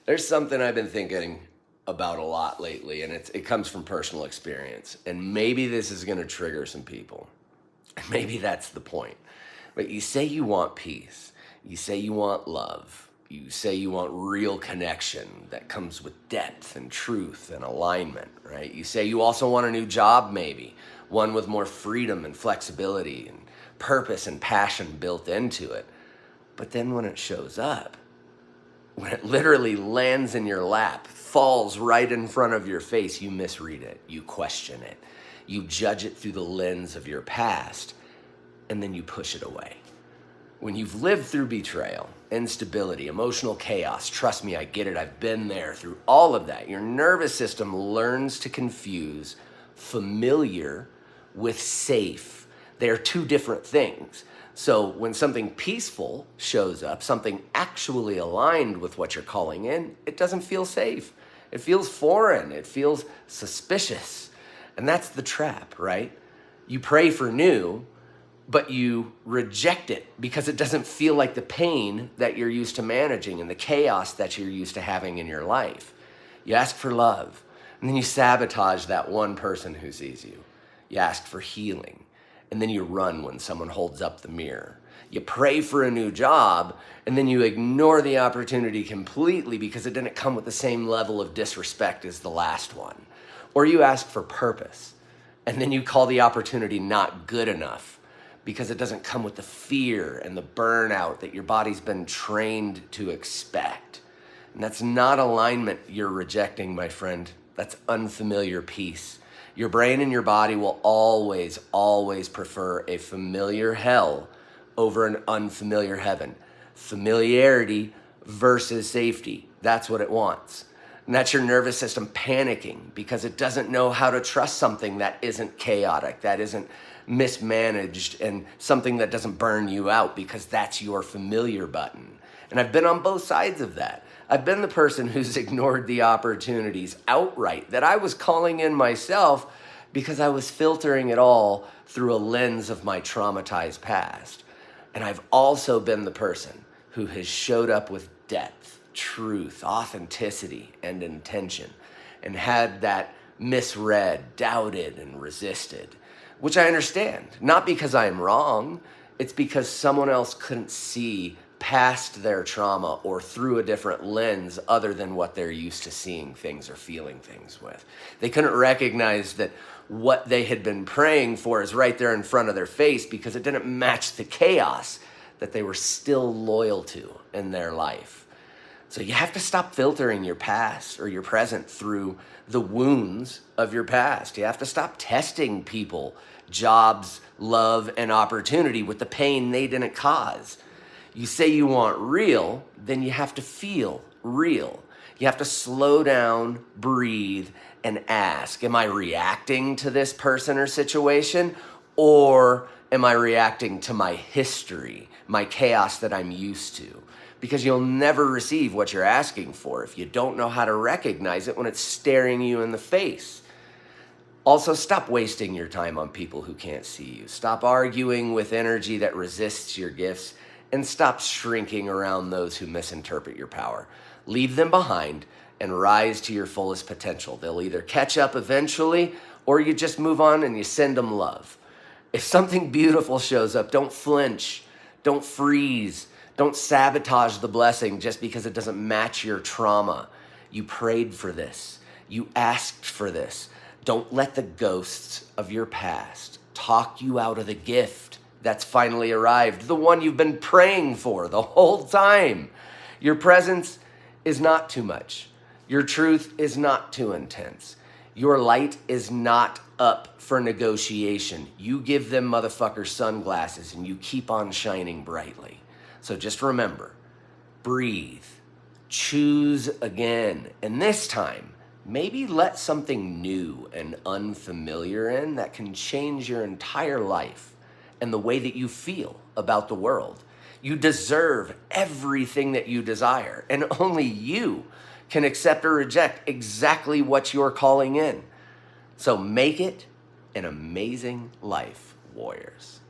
There's something I've been thinking about a lot lately, and it comes from personal experience. And maybe this is going to trigger some people. Maybe that's the point. But you say you want peace. You say you want love. You say you want real connection that comes with depth and truth and alignment, right? You say you also want a new job, maybe, one with more freedom and flexibility and purpose and passion built into it. But then when it shows up, when it literally lands in your lap, falls right in front of your face, you misread it, you question it, you judge it through the lens of your past, and then you push it away. When you've lived through betrayal, instability, emotional chaos, trust me, I get it, I've been there through all of that, your nervous system learns to confuse familiar with safe. They're two different things. So when something peaceful shows up, something actually aligned with what you're calling in, it doesn't feel safe. It feels foreign. It feels suspicious. And that's the trap, right? You pray for new, but you reject it because it doesn't feel like the pain that you're used to managing and the chaos that you're used to having in your life. You ask for love, and then you sabotage that one person who sees you. You ask for healing, and then you run when someone holds up the mirror. You pray for a new job, and then you ignore the opportunity completely because it didn't come with the same level of disrespect as the last one. Or you ask for purpose, and then you call the opportunity not good enough because it doesn't come with the fear and the burnout that your body's been trained to expect. And that's not alignment you're rejecting, my friend. That's unfamiliar peace. Your brain and your body will always, always prefer a familiar hell over an unfamiliar heaven. Familiarity versus safety. That's what it wants. And that's your nervous system panicking because it doesn't know how to trust something that isn't chaotic, that isn't mismanaged, and something that doesn't burn you out because that's your familiar button. And I've been on both sides of that. I've been the person who's ignored the opportunities outright that I was calling in myself because I was filtering it all through a lens of my traumatized past. And I've also been the person who has showed up with depth, truth, authenticity, and intention, and had that misread, doubted, and resisted, which I understand. Not because I'm wrong, it's because someone else couldn't see past their trauma or through a different lens other than what they're used to seeing things or feeling things with. They couldn't recognize that what they had been praying for is right there in front of their face because it didn't match the chaos that they were still loyal to in their life. So you have to stop filtering your past or your present through the wounds of your past. You have to stop testing people, jobs, love, and opportunity with the pain they didn't cause. You say you want real, then you have to feel real. You have to slow down, breathe, and ask, am I reacting to this person or situation, or am I reacting to my history, my chaos that I'm used to? Because you'll never receive what you're asking for if you don't know how to recognize it when it's staring you in the face. Also, stop wasting your time on people who can't see you. Stop arguing with energy that resists your gifts, and stop shrinking around those who misinterpret your power. Leave them behind and rise to your fullest potential. They'll either catch up eventually, or you just move on and you send them love. If something beautiful shows up, don't flinch, don't freeze, don't sabotage the blessing just because it doesn't match your trauma. You prayed for this. You asked for this. Don't let the ghosts of your past talk you out of the gift that's finally arrived, the one you've been praying for the whole time. Your presence is not too much. Your truth is not too intense. Your light is not up for negotiation. You give them motherfuckers sunglasses and you keep on shining brightly. So just remember, breathe, choose again, and this time, maybe let something new and unfamiliar in that can change your entire life and the way that you feel about the world. You deserve everything that you desire, and only you can accept or reject exactly what you're calling in. So make it an amazing life, warriors.